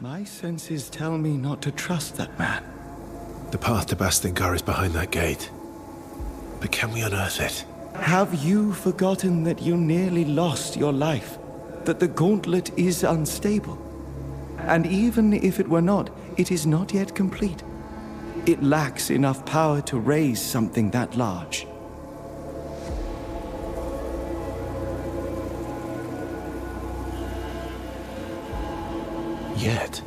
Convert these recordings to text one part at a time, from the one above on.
My senses tell me not to trust that man. The path to Bastingar is behind that gate. But can we unearth it? Have you forgotten that you nearly lost your life? That the gauntlet is unstable? And even if it were not, it is not yet complete. It lacks enough power to raise something that large. Yet.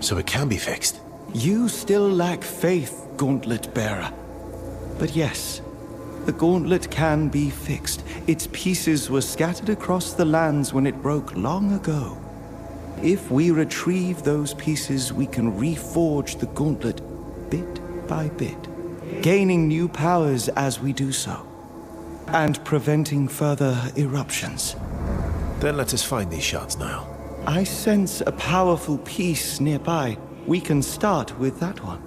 So it can be fixed. You still lack faith, Gauntlet Bearer. But yes, the gauntlet can be fixed. Its pieces were scattered across the lands when it broke long ago. If we retrieve those pieces, we can reforge the gauntlet bit by bit, gaining new powers as we do so, and preventing further eruptions. Then let us find these shards now. I sense a powerful piece nearby. We can start with that one.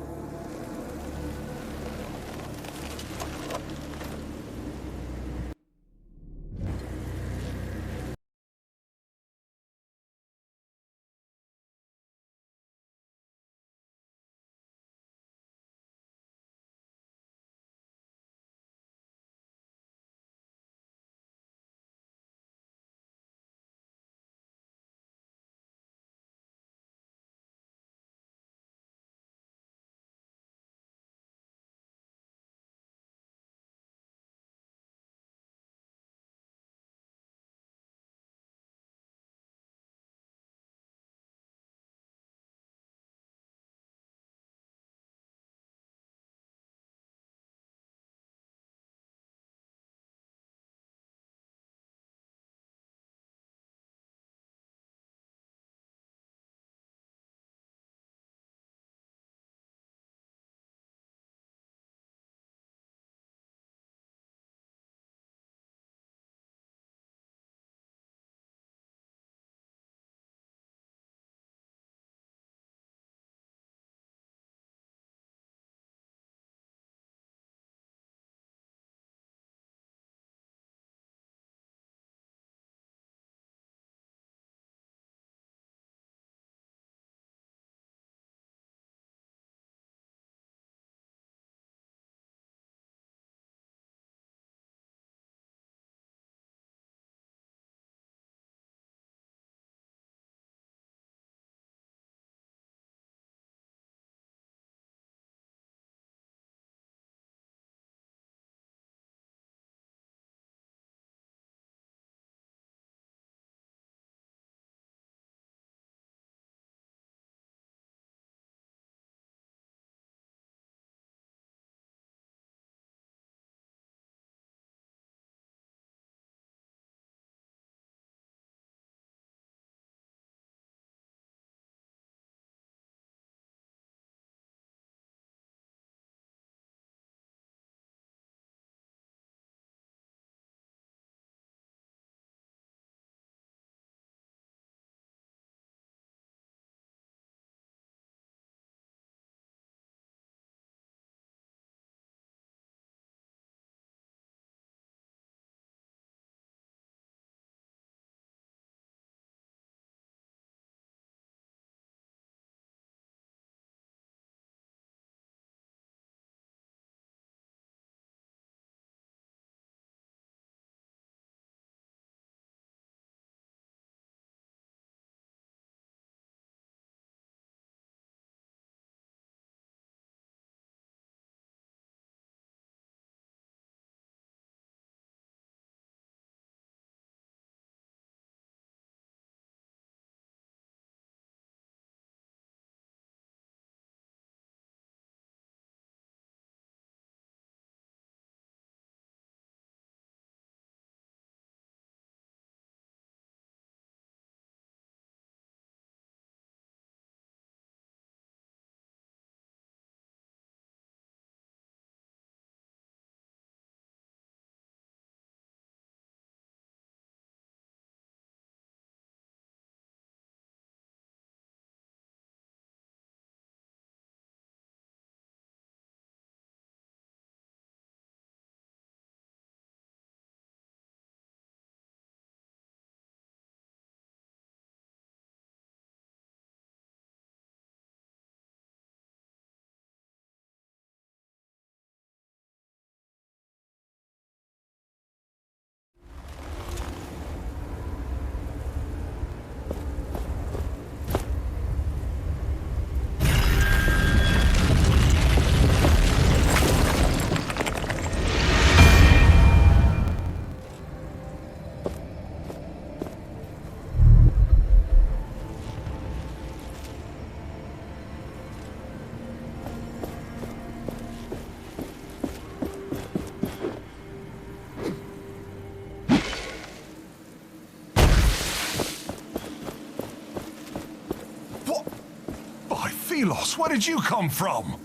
Philos, where did you come from?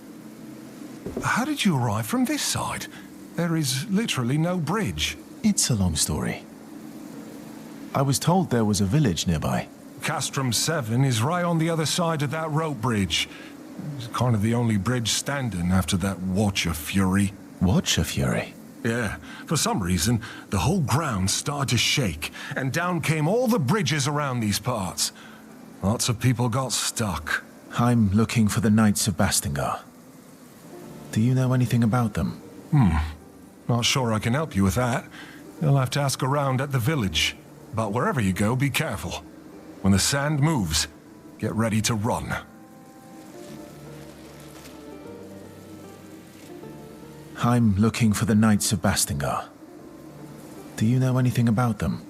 How did you arrive from this side? There is literally no bridge. It's a long story. I was told there was a village nearby. Castrum 7 is right on the other side of that rope bridge. It's kind of the only bridge standing after that Watcher Fury. Watcher Fury? Yeah, for some reason, the whole ground started to shake, and down came all the bridges around these parts. Lots of people got stuck. I'm looking for the Knights of Bastingar. Do you know anything about them? Not sure I can help you with that. You'll have to ask around at the village. But wherever you go, be careful. When the sand moves, get ready to run. I'm looking for the Knights of Bastingar. Do you know anything about them?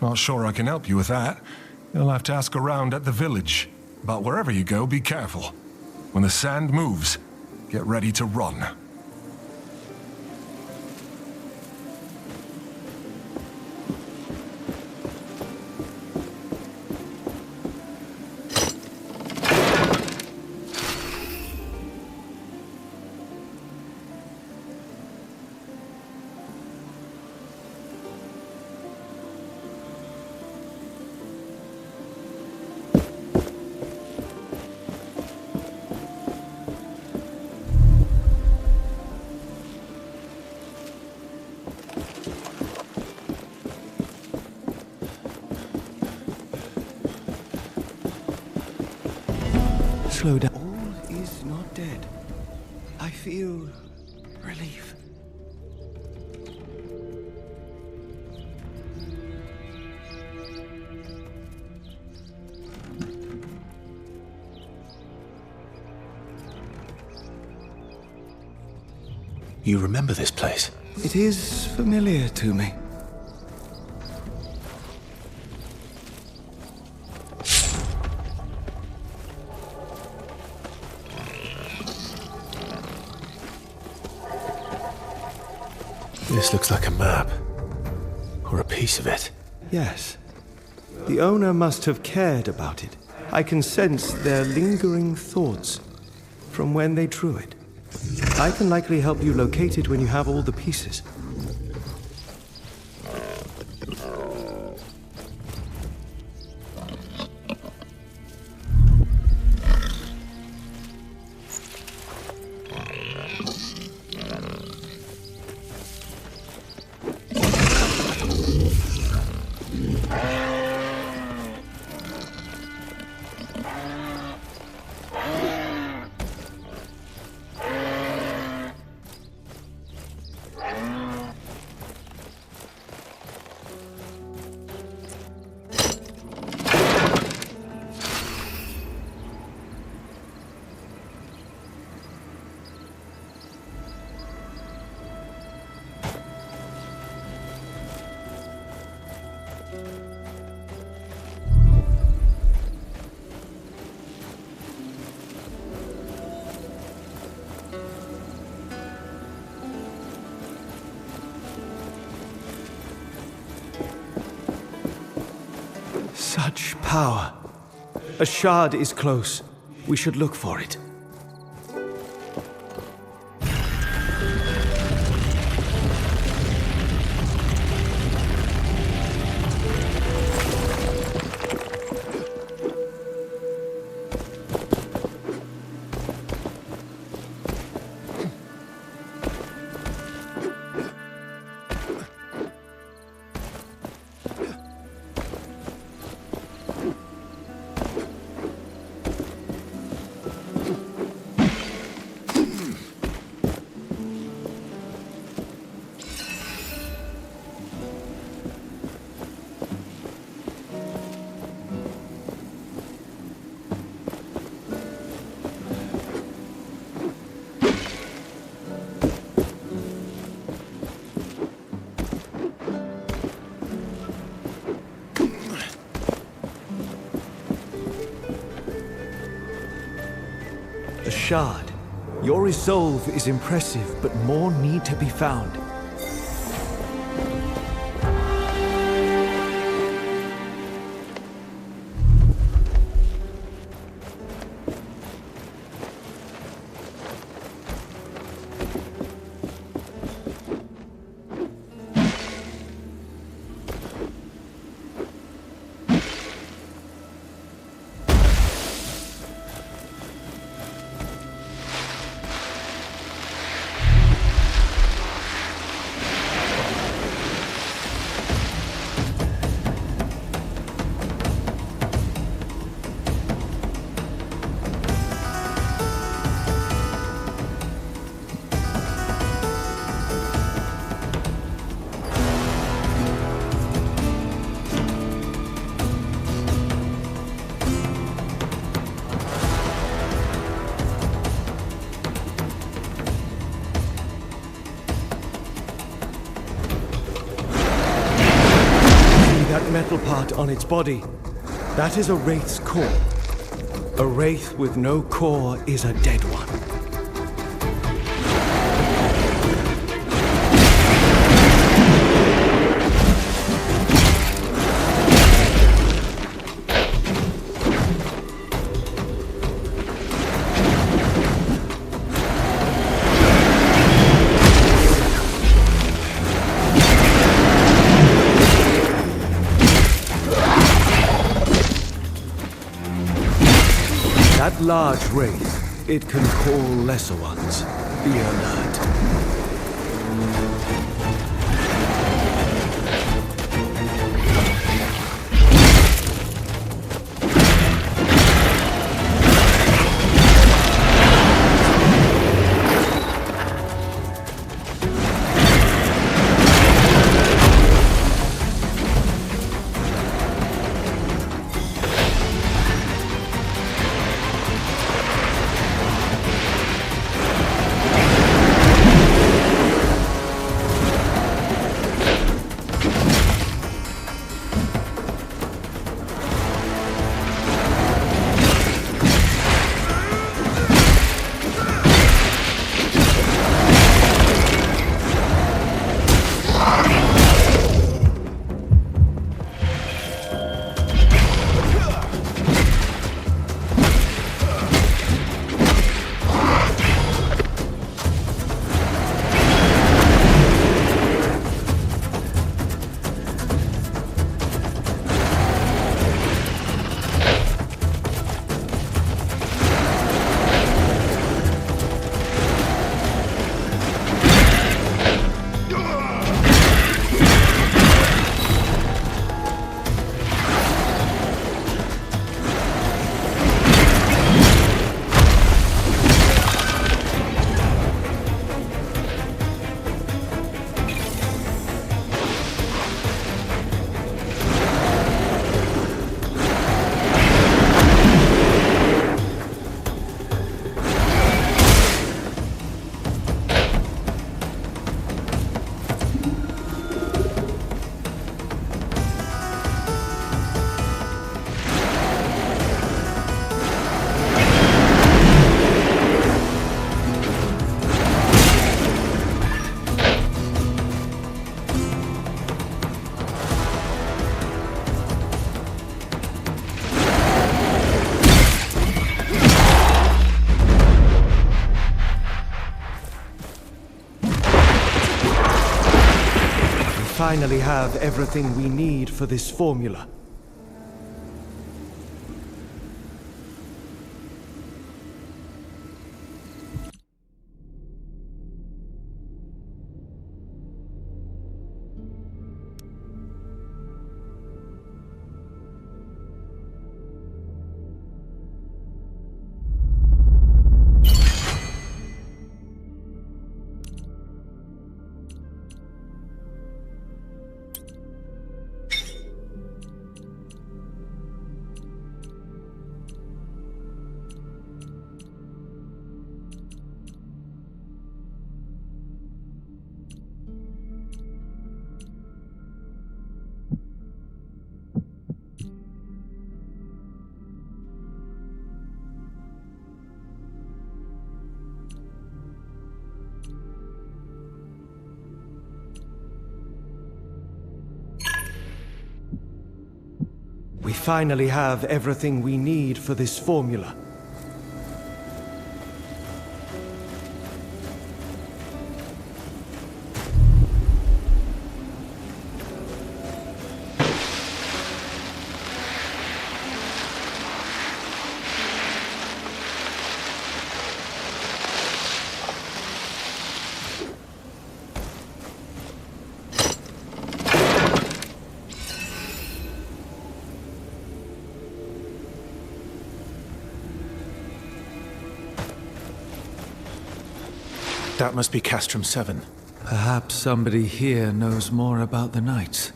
Not sure I can help you with that. You'll have to ask around at the village. But wherever you go, be careful. When the sand moves, get ready to run. Slow down. All is not dead. I feel relief. You remember this place? It is familiar to me. This looks like a map. Or a piece of it. Yes. The owner must have cared about it. I can sense their lingering thoughts from when they drew it. I can likely help you locate it when you have all the pieces. Such power. A shard is close. We should look for it. The shard. Your resolve is impressive, but more need to be found. metal part on its body. That is a wraith's core. A wraith with no core is a dead one. That large wraith, it can call lesser ones. Be alert. Finally have everything we need for this formula. We finally have everything we need for this formula. That must be Castrum 7. Perhaps somebody here knows more about the Knights.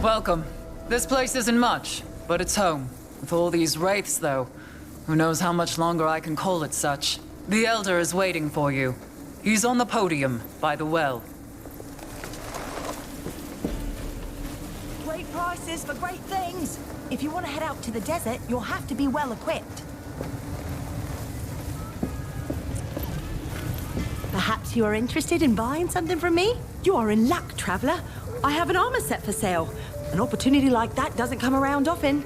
Welcome. This place isn't much, but it's home. With all these wraiths, though, who knows how much longer I can call it such. The Elder is waiting for you. He's on the podium, by the well. great prices for great things. If you want to head out to the desert, you'll have to be well equipped. Perhaps you are interested in buying something from me? You are in luck, traveler. I have an armor set for sale. An opportunity like that doesn't come around often.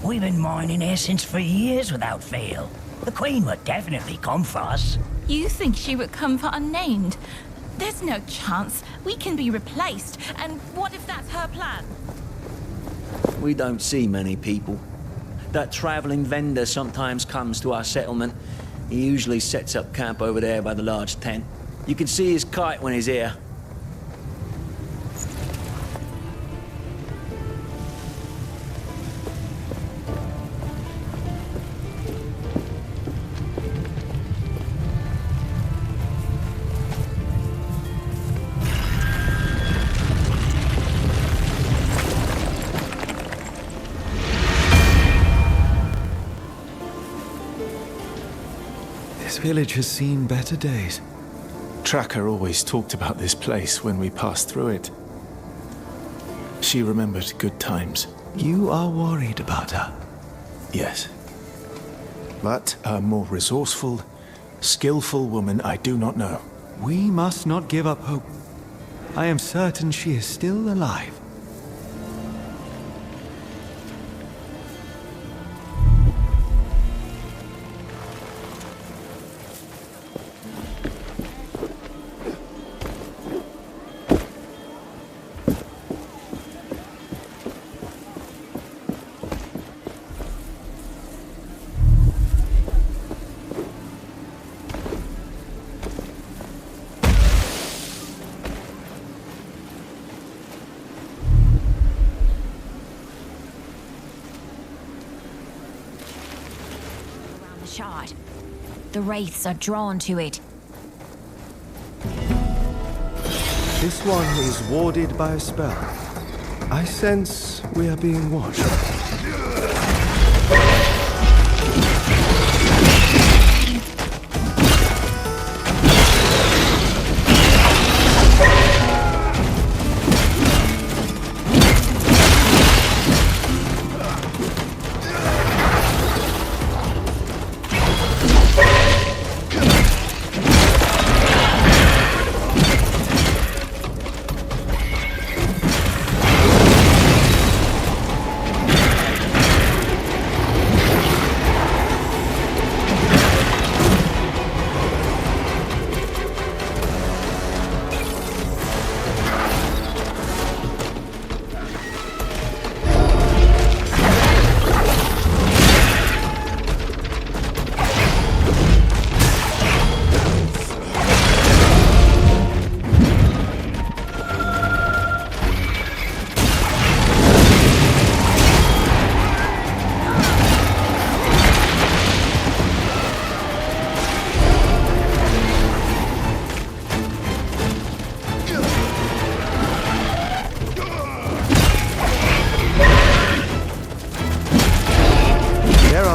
We've been mining essence for years without fail. The Queen would definitely come for us. You think she would come for unnamed? There's no chance. We can be replaced. And what if that's her plan? We don't see many people. That traveling vendor sometimes comes to our settlement. He usually sets up camp over there by the large tent. You can see his kite when he's here. This village has seen better days. Tracker always talked about this place when we passed through it. She remembered good times. You are worried about her. Yes. But a more resourceful, skillful woman I do not know. We must not give up hope. I am certain she is still alive. Shard. The wraiths are drawn to it. This one is warded by a spell. I sense we are being watched.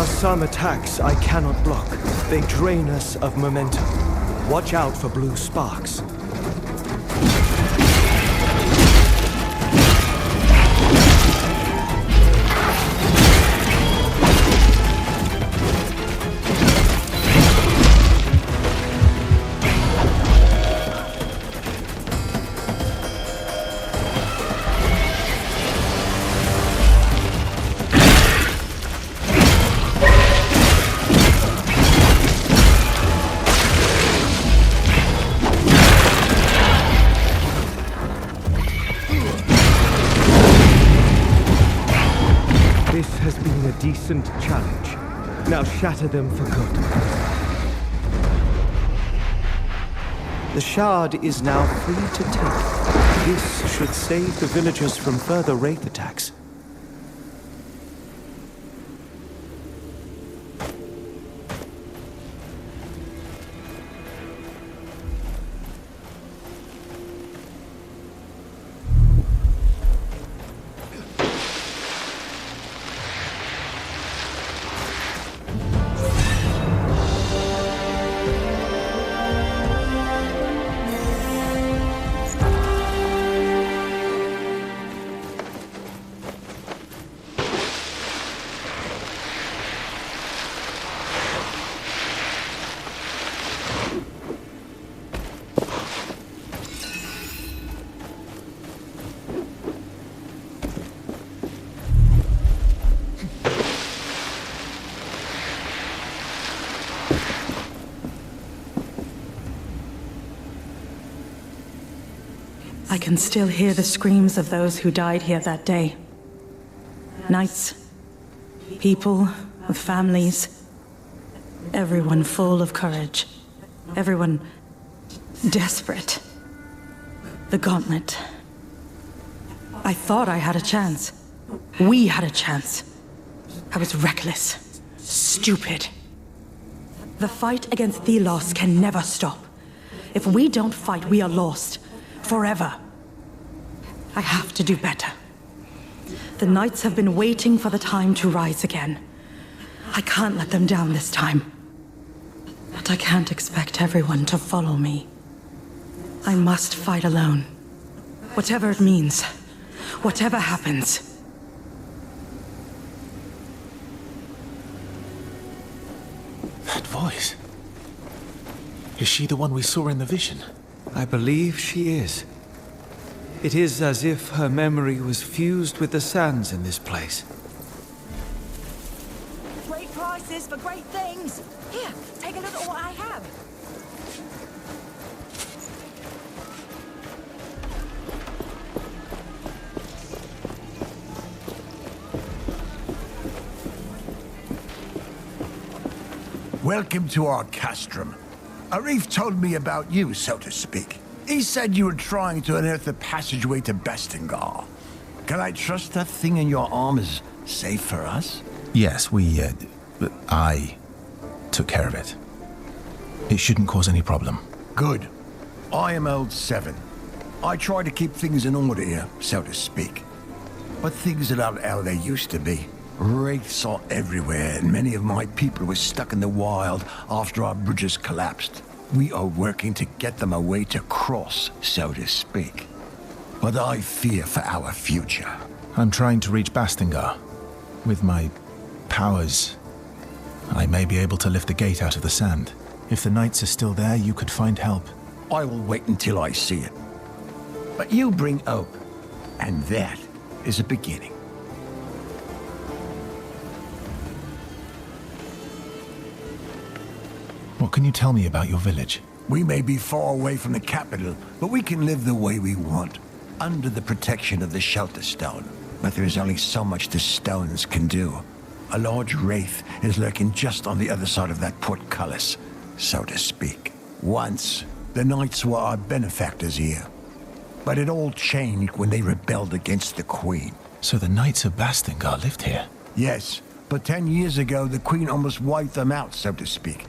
Some attacks I cannot block. They drain us of momentum. Watch out for blue sparks. Decent challenge. Now shatter them for good. The shard is now free to take. This should save the villagers from further wraith attacks. I can still hear the screams of those who died here that day. Knights, people with families, everyone full of courage, everyone desperate. The gauntlet. I thought I had a chance. We had a chance. I was reckless, stupid. The fight against Thelos can never stop. If we don't fight, we are lost. Forever. I have to do better. The Knights have been waiting for the time to rise again. I can't let them down this time. But I can't expect everyone to follow me. I must fight alone. Whatever it means. Whatever happens. That voice. Is she the one we saw in the vision? I believe she is. It is as if her memory was fused with the sands in this place. Great prices for great things. Here, take a look at what I have. Welcome to our castrum. Arif told me about you, so to speak. He said you were trying to unearth the passageway to Bastingar. Can I trust that thing in your arm is safe for us? Yes, I took care of it. It shouldn't cause any problem. Good. I am old 7. I try to keep things in order here, so to speak. But things are not how they used to be. Wraiths are everywhere, and many of my people were stuck in the wild after our bridges collapsed. We are working to get them a way to cross, so to speak. But I fear for our future. I'm trying to reach Bastingar. With my powers, I may be able to lift the gate out of the sand. If the Knights are still there, you could find help. I will wait until I see it. But you bring hope, and that is a beginning. What can you tell me about your village? We may be far away from the capital, but we can live the way we want, under the protection of the shelter stone. But there is only so much the stones can do. A large wraith is lurking just on the other side of that portcullis, so to speak. Once, the Knights were our benefactors here. But it all changed when they rebelled against the Queen. So the Knights of Bastingar lived here? Yes, but 10 years ago the Queen almost wiped them out, so to speak.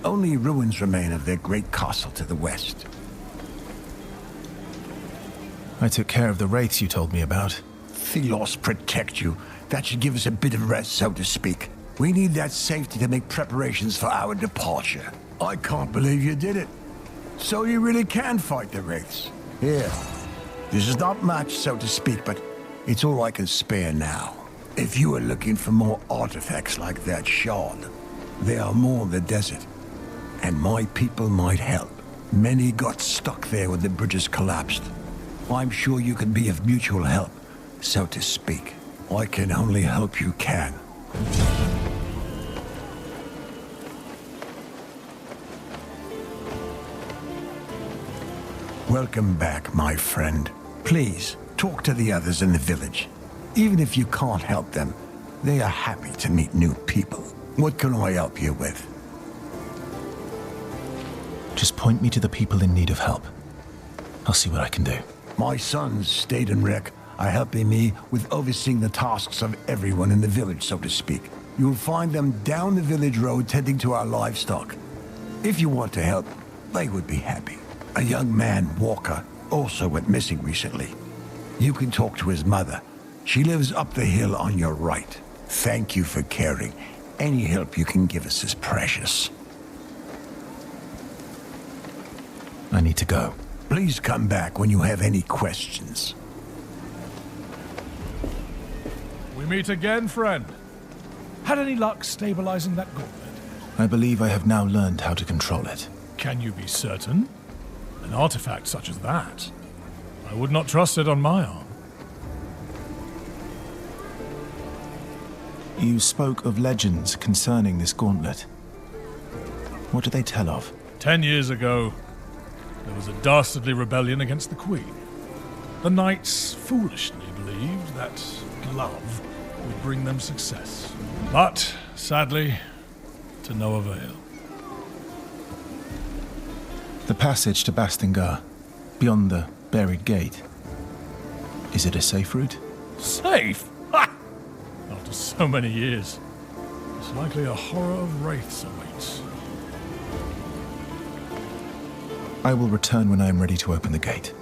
Only ruins remain of their great castle to the west. I took care of the wraiths you told me about. Thelos protect you. That should give us a bit of rest, so to speak. We need that safety to make preparations for our departure. I can't believe you did it. So you really can fight the wraiths. Here. This is not much, so to speak, but it's all I can spare now. If you are looking for more artifacts like that shard, there are more in the desert. And my people might help. Many got stuck there when the bridges collapsed. I'm sure you can be of mutual help, so to speak. I can only help you can. Welcome back, my friend. Please, talk to the others in the village. Even if you can't help them, they are happy to meet new people. What can I help you with? Just point me to the people in need of help. I'll see what I can do. My sons stayed in Wreck, are helping me with overseeing the tasks of everyone in the village, so to speak. You'll find them down the village road tending to our livestock. If you want to help, they would be happy. A young man, Walker, also went missing recently. You can talk to his mother. She lives up the hill on your right. Thank you for caring. Any help you can give us is precious. I need to go. Please come back when you have any questions. We meet again, friend. Had any luck stabilizing that gauntlet? I believe I have now learned how to control it. Can you be certain? An artifact such as that, I would not trust it on my arm. You spoke of legends concerning this gauntlet. What do they tell of? 10 years ago, there was a dastardly rebellion against the Queen. The knights foolishly believed that glove would bring them success. But, sadly, to no avail. The passage to Bastingar, beyond the buried gate. Is it a safe route? Safe? Ha! After so many years, it's likely a horror of wraiths awaits. I will return when I am ready to open the gate.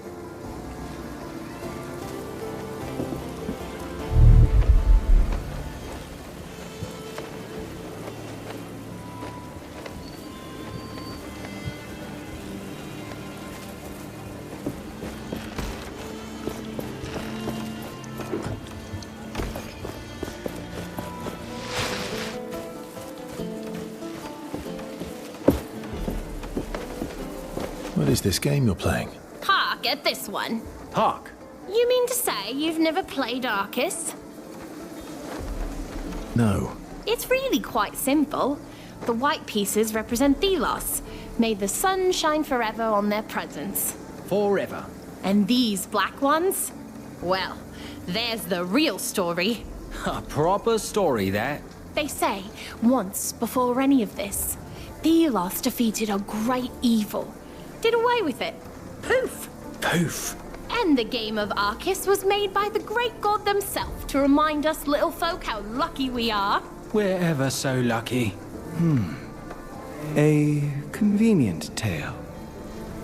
What is this game you're playing? Hark at this one. Hark. You mean to say you've never played Arcus? No. It's really quite simple. The white pieces represent Thelos. May the sun shine forever on their presence. Forever. And these black ones? Well, there's the real story. A proper story, that. They say, once before any of this, Thelos defeated a great evil. Did away with it. Poof. Poof. And the game of Arcus was made by the great god themselves to remind us little folk how lucky we are. We're ever so lucky. A convenient tale.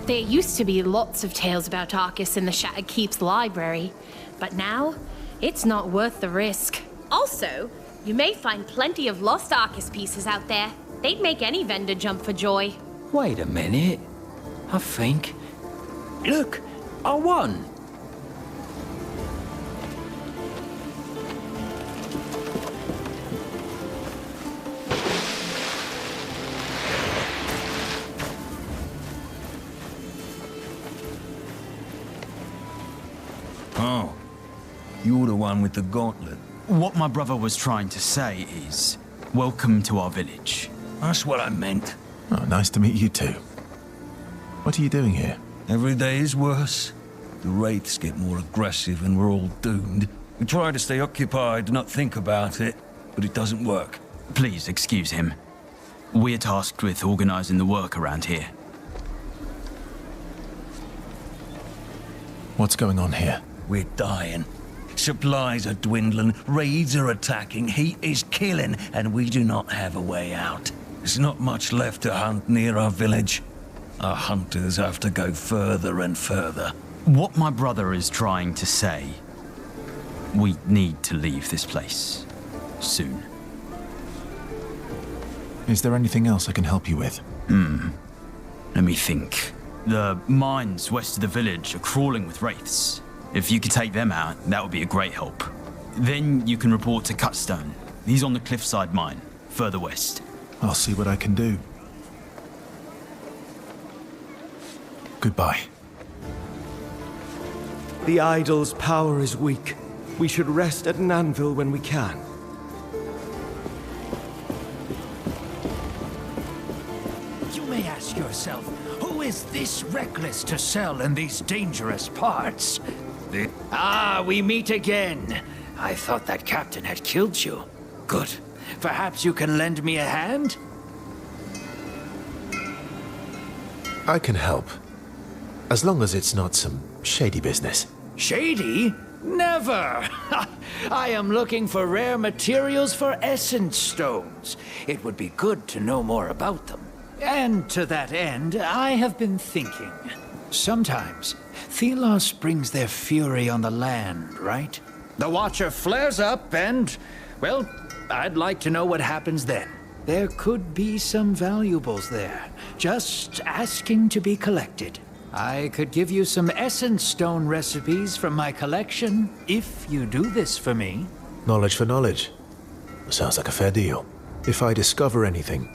There used to be lots of tales about Arcus in the Shattered Keep's library, but now, it's not worth the risk. Also, you may find plenty of lost Arcus pieces out there. They'd make any vendor jump for joy. Wait a minute. I think... Look, I won. Oh, you're the one with the gauntlet. What my brother was trying to say is, welcome to our village. That's what I meant. Oh, nice to meet you too. What are you doing here? Every day is worse. The wraiths get more aggressive and we're all doomed. We try to stay occupied, not think about it, but it doesn't work. Please excuse him. We're tasked with organizing the work around here. What's going on here? We're dying. Supplies are dwindling, raids are attacking, heat is killing, and we do not have a way out. There's not much left to hunt near our village. Our hunters have to go further and further. What my brother is trying to say, we need to leave this place. Soon. Is there anything else I can help you with? Let me think. The mines west of the village are crawling with wraiths. If you could take them out, that would be a great help. Then you can report to Cutstone. He's on the cliffside mine, further west. I'll see what I can do. Goodbye. The idol's power is weak. We should rest at an anvil when we can. You may ask yourself, who is this reckless to sell in these dangerous parts? We meet again. I thought that captain had killed you. Good. Perhaps you can lend me a hand? I can help. As long as it's not some shady business. Shady? Never! I am looking for rare materials for essence stones. It would be good to know more about them. And to that end, I have been thinking. Sometimes, Thelos brings their fury on the land, right? The Watcher flares up and, well, I'd like to know what happens then. There could be some valuables there, just asking to be collected. I could give you some essence stone recipes from my collection, if you do this for me. Knowledge for knowledge. Sounds like a fair deal. If I discover anything,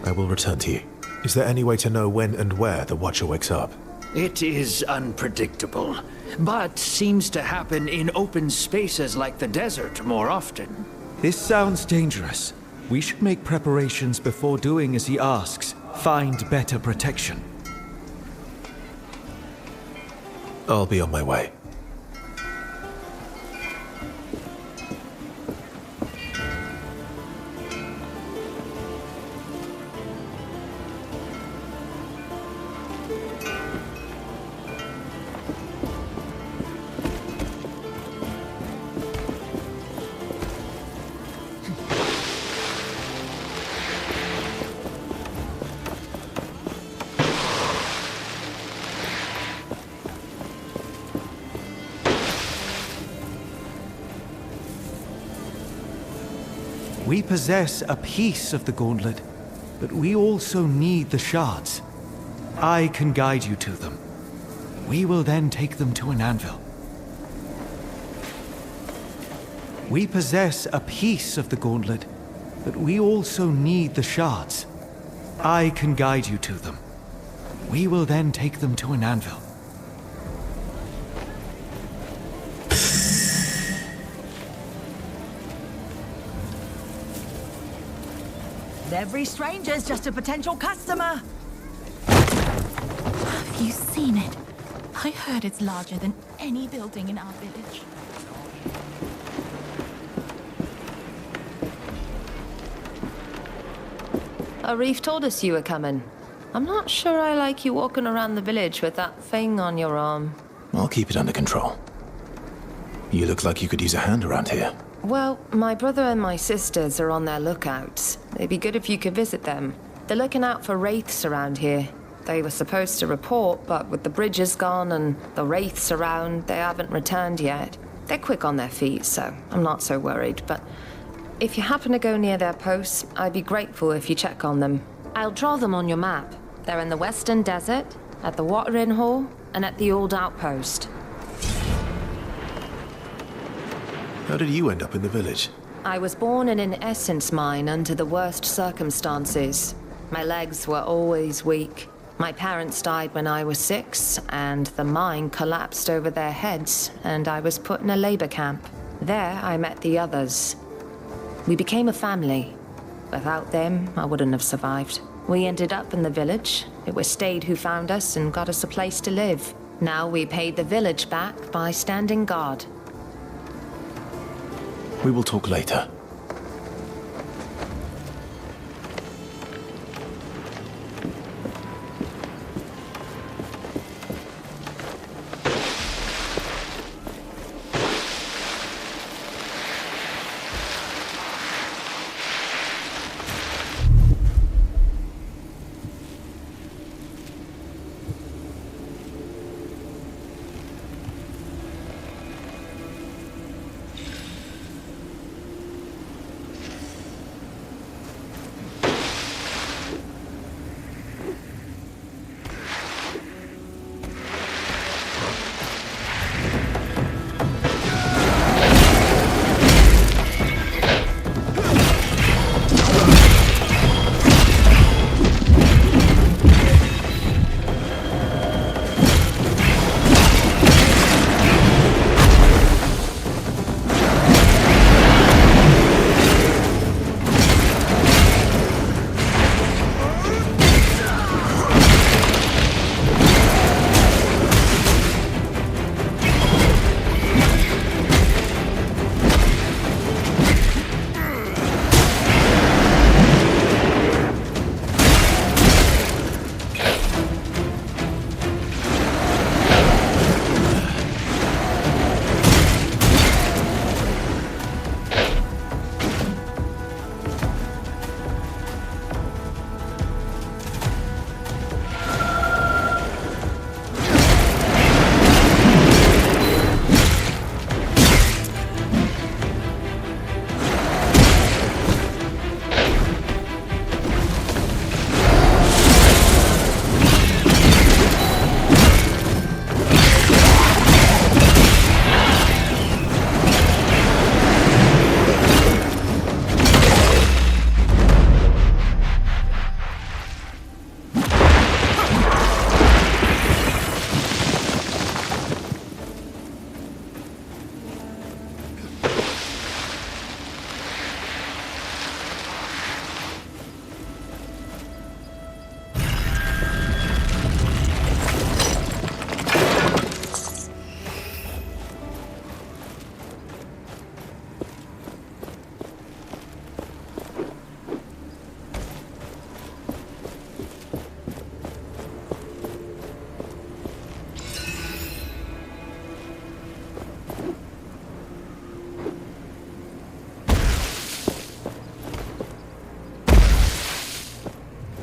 I will return to you. Is there any way to know when and where the Watcher wakes up? It is unpredictable, but seems to happen in open spaces like the desert more often. This sounds dangerous. We should make preparations before doing as he asks. Find better protection. I'll be on my way. We possess a piece of the gauntlet, but we also need the shards. I can guide you to them. We will then take them to an anvil. We possess a piece of the gauntlet, but we also need the shards. I can guide you to them. We will then take them to an anvil. Every stranger's just a potential customer. Have you seen it? I heard it's larger than any building in our village. Arif told us you were coming. I'm not sure I like you walking around the village with that thing on your arm. I'll keep it under control. You look like you could use a hand around here. Well, my brother and my sisters are on their lookouts. It'd be good if you could visit them. They're looking out for wraiths around here. They were supposed to report, but with the bridges gone and the wraiths around, they haven't returned yet. They're quick on their feet, so I'm not so worried, but if you happen to go near their posts, I'd be grateful if you check on them. I'll draw them on your map. They're in the Western Desert, at the watering hole, and at the old outpost. How did you end up in the village? I was born in an essence mine under the worst circumstances. My legs were always weak. My parents died when I was 6, and the mine collapsed over their heads, and I was put in a labor camp. There, I met the others. We became a family. Without them, I wouldn't have survived. We ended up in the village. It was Stade who found us and got us a place to live. Now we paid the village back by standing guard. We will talk later.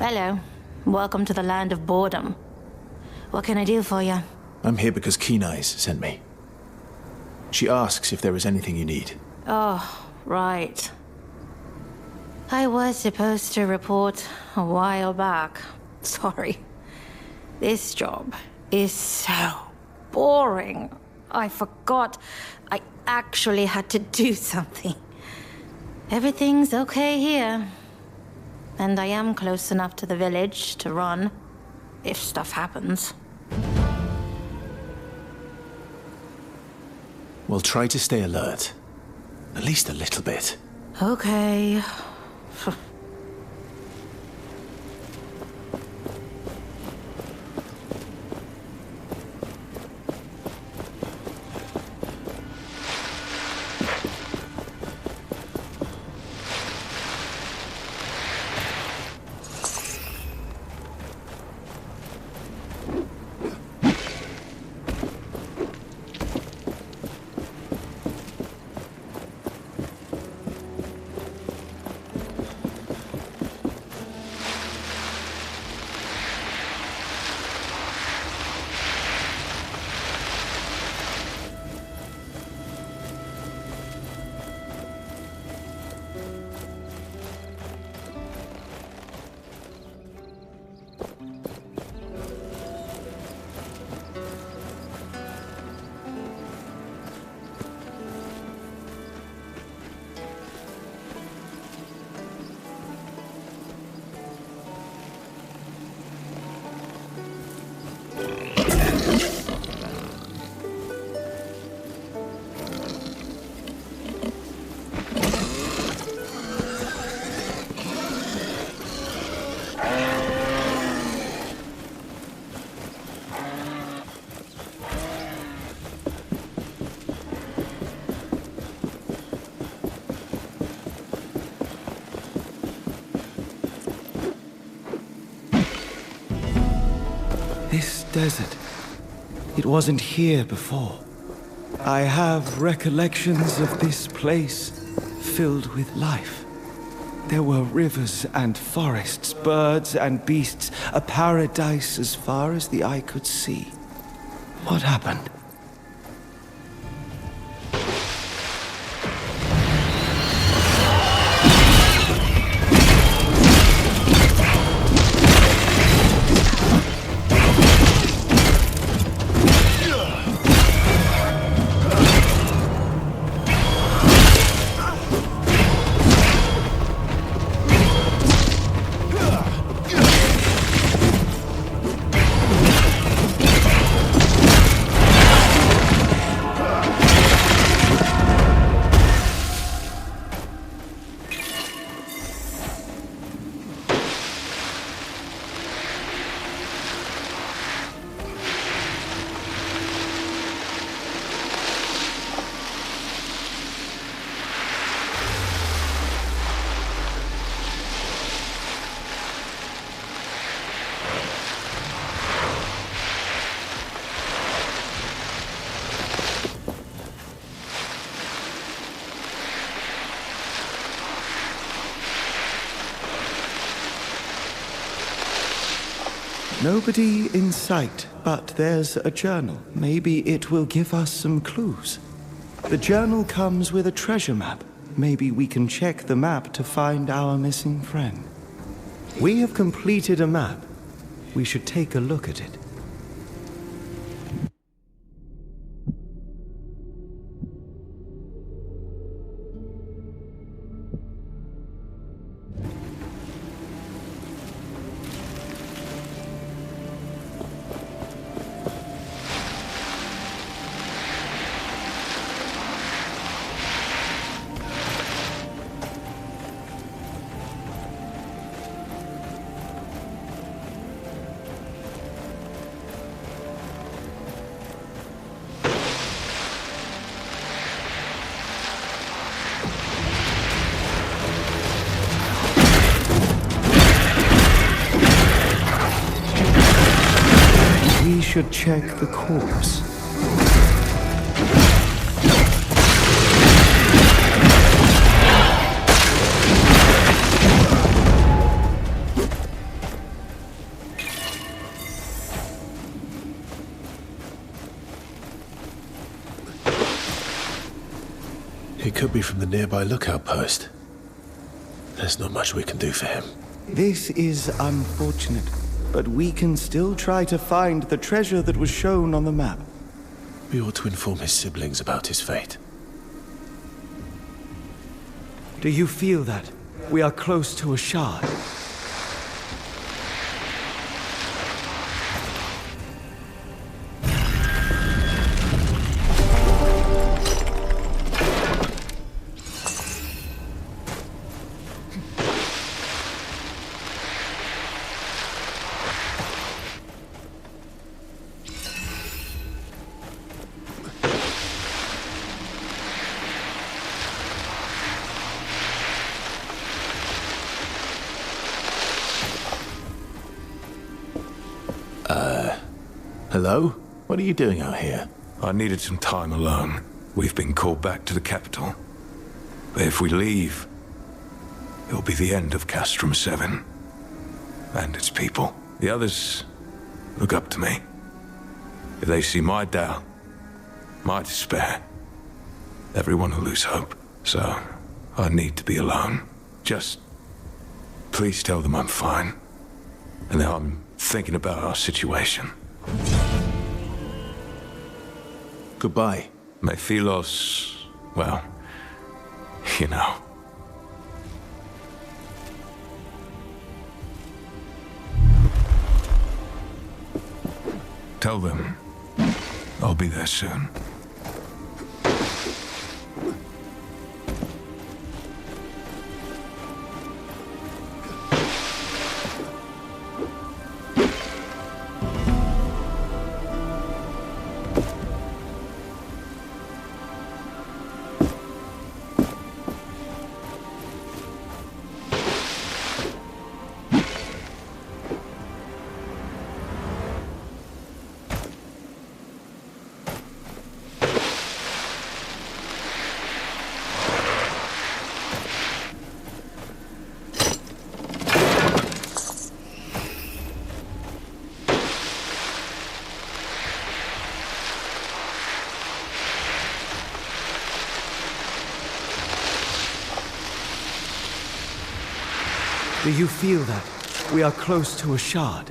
Hello. Welcome to the land of boredom. What can I do for you? I'm here because Keen Eyes sent me. She asks if there is anything you need. Oh, right. I was supposed to report a while back. Sorry. This job is so boring. I forgot I actually had to do something. Everything's okay here. And I am close enough to the village to run, if stuff happens. We'll try to stay alert. At least a little bit. Okay. This desert, it wasn't here before. I have recollections of this place filled with life. There were rivers and forests, birds and beasts, a paradise as far as the eye could see. What happened? Nobody in sight, but there's a journal. Maybe it will give us some clues. The journal comes with a treasure map. Maybe we can check the map to find our missing friend. We have completed a map. We should take a look at it. We should check the corpse. He could be from the nearby lookout post. There's not much we can do for him. This is unfortunate, but we can still try to find the treasure that was shown on the map. We ought to inform his siblings about his fate. Do you feel that? We are close to a shard. Hello? What are you doing out here? I needed some time alone. We've been called back to the capital. But if we leave, it'll be the end of Castrum 7. And its people. The others look up to me. If they see my doubt, my despair, everyone will lose hope. So, I need to be alone. Just please tell them I'm fine. And that I'm thinking about our situation. Goodbye. Mephilos, well, you know. Tell them I'll be there soon. Do you feel that? We are close to a shard.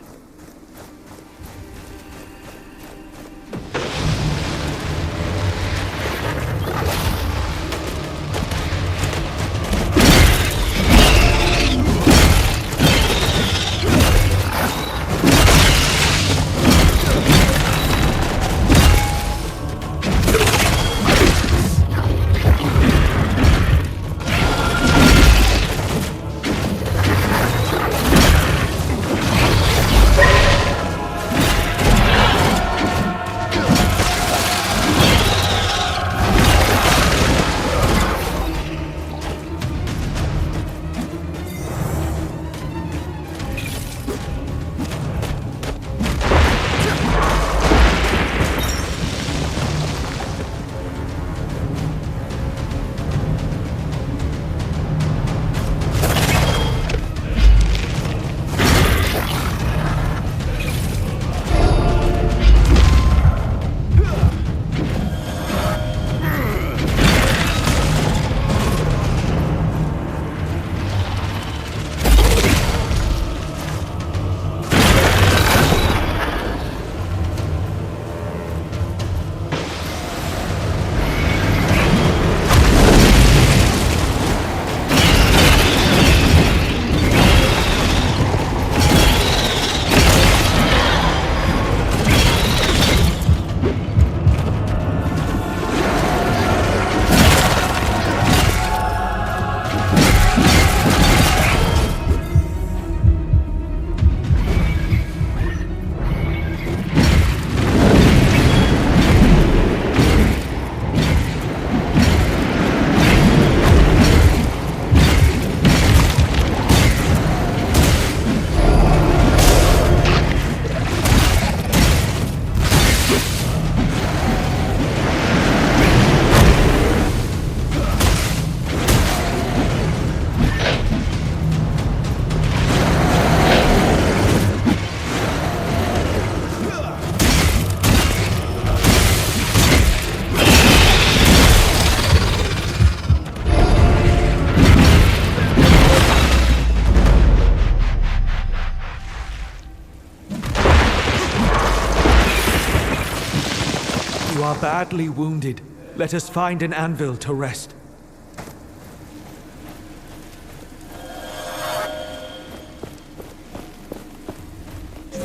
are badly wounded. Let us find an anvil to rest.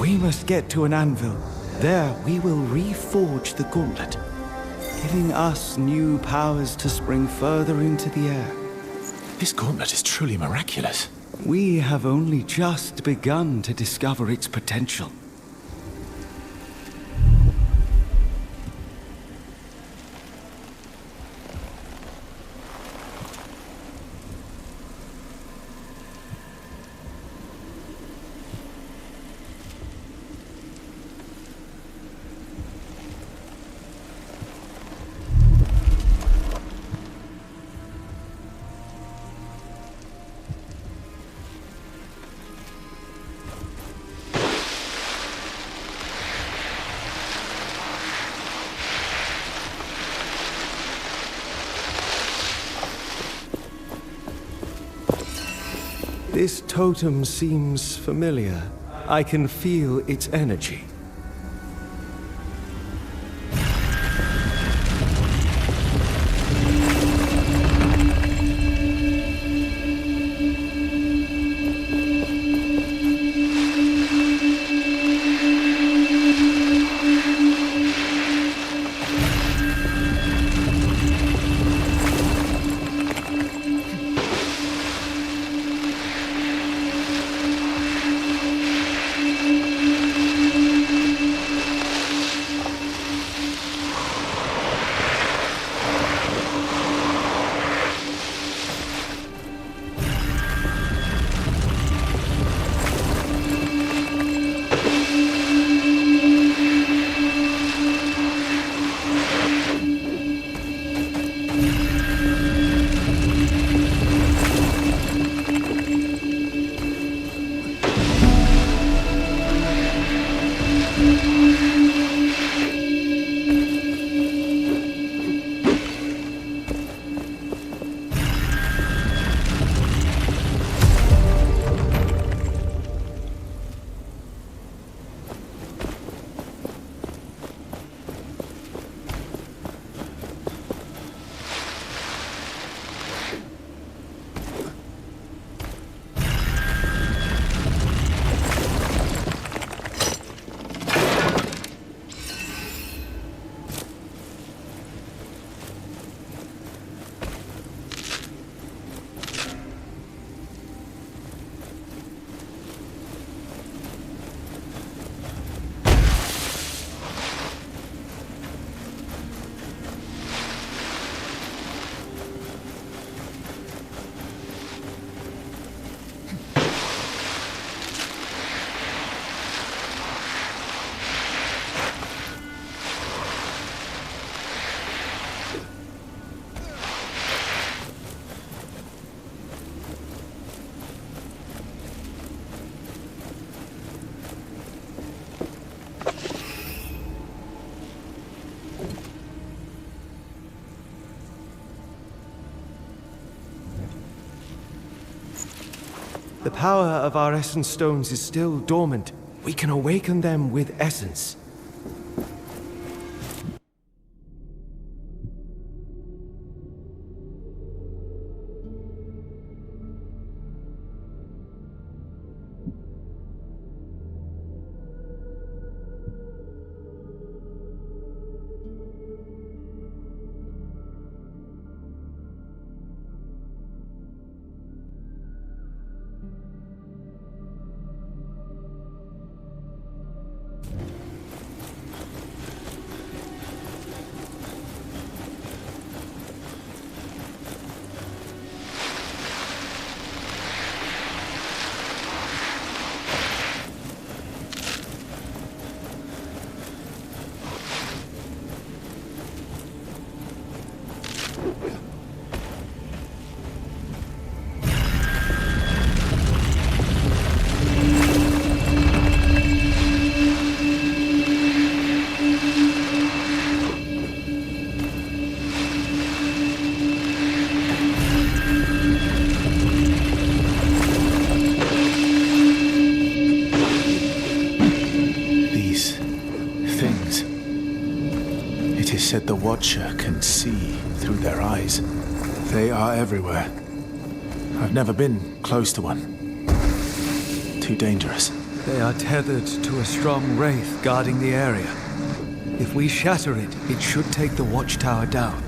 We must get to an anvil. There we will reforge the gauntlet, giving us new powers to spring further into the air. This gauntlet is truly miraculous. We have only just begun to discover its potential. This totem seems familiar. I can feel its energy. The power of our essence stones is still dormant. We can awaken them with essence. Watcher can see through their eyes. They are everywhere. I've never been close to one. Too dangerous. They are tethered to a strong wraith guarding the area. If we shatter it, it should take the watchtower down.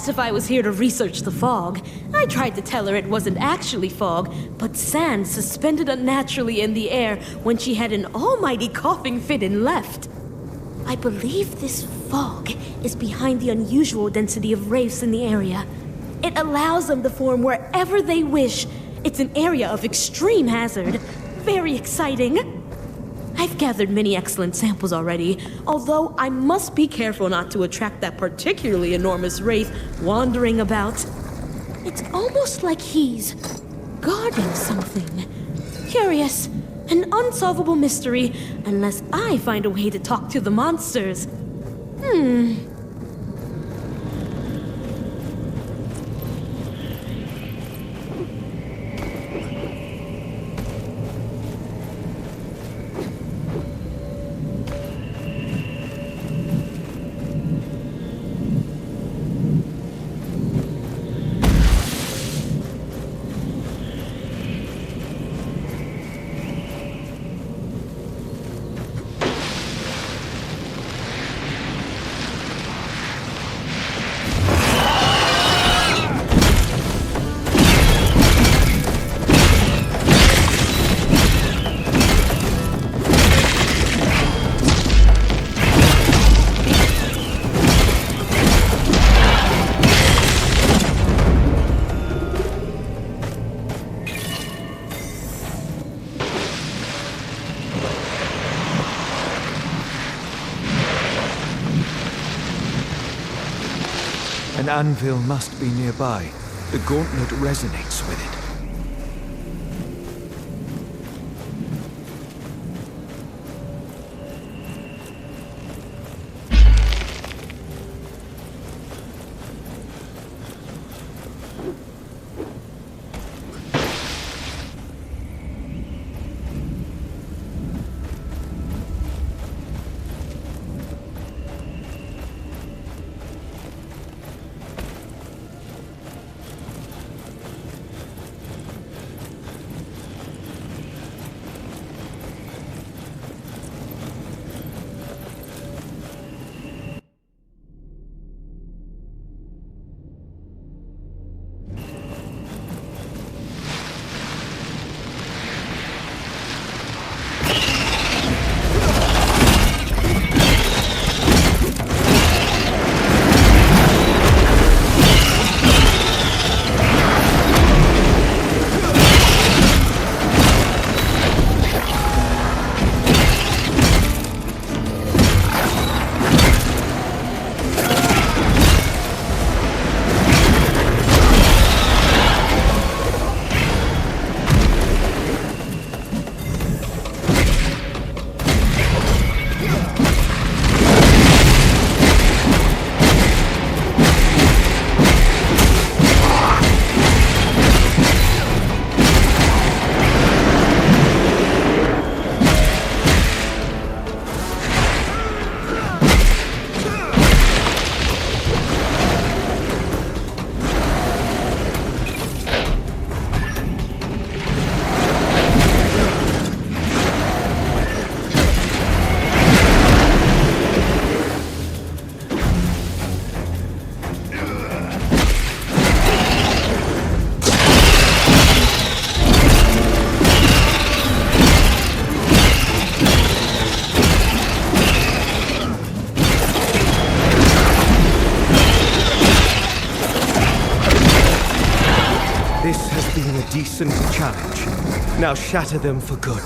If I was here to research the fog. I tried to tell her it wasn't actually fog, but sand suspended unnaturally in the air when she had an almighty coughing fit and left. I believe this fog is behind the unusual density of wraiths in the area. It allows them to form wherever they wish. It's an area of extreme hazard. Very exciting. I've gathered many excellent samples already, although I must be careful not to attract that particularly enormous wraith wandering about. It's almost like he's guarding something. Curious, an unsolvable mystery, unless I find a way to talk to the monsters. An anvil must be nearby. The gauntlet resonates with it. courage. Now shatter them for good.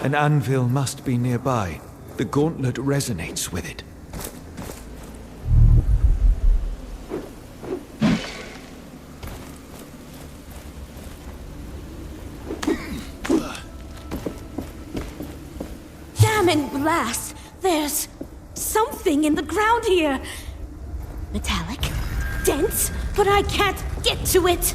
An anvil must be nearby. The gauntlet resonates with it. Damn and blast! There's something in the ground here. Metallic, dense, but I can't get to it.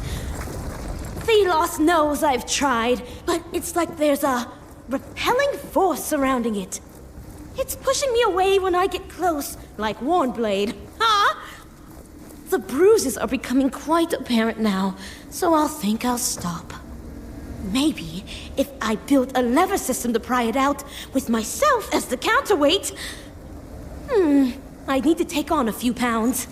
Thelos knows I've tried, but it's like there's a repelling force surrounding it. It's pushing me away when I get close, like Warnblade. Huh? The bruises are becoming quite apparent now, so I'll think I'll stop. Maybe if I built a lever system to pry it out, with myself as the counterweight. I need to take on a few pounds.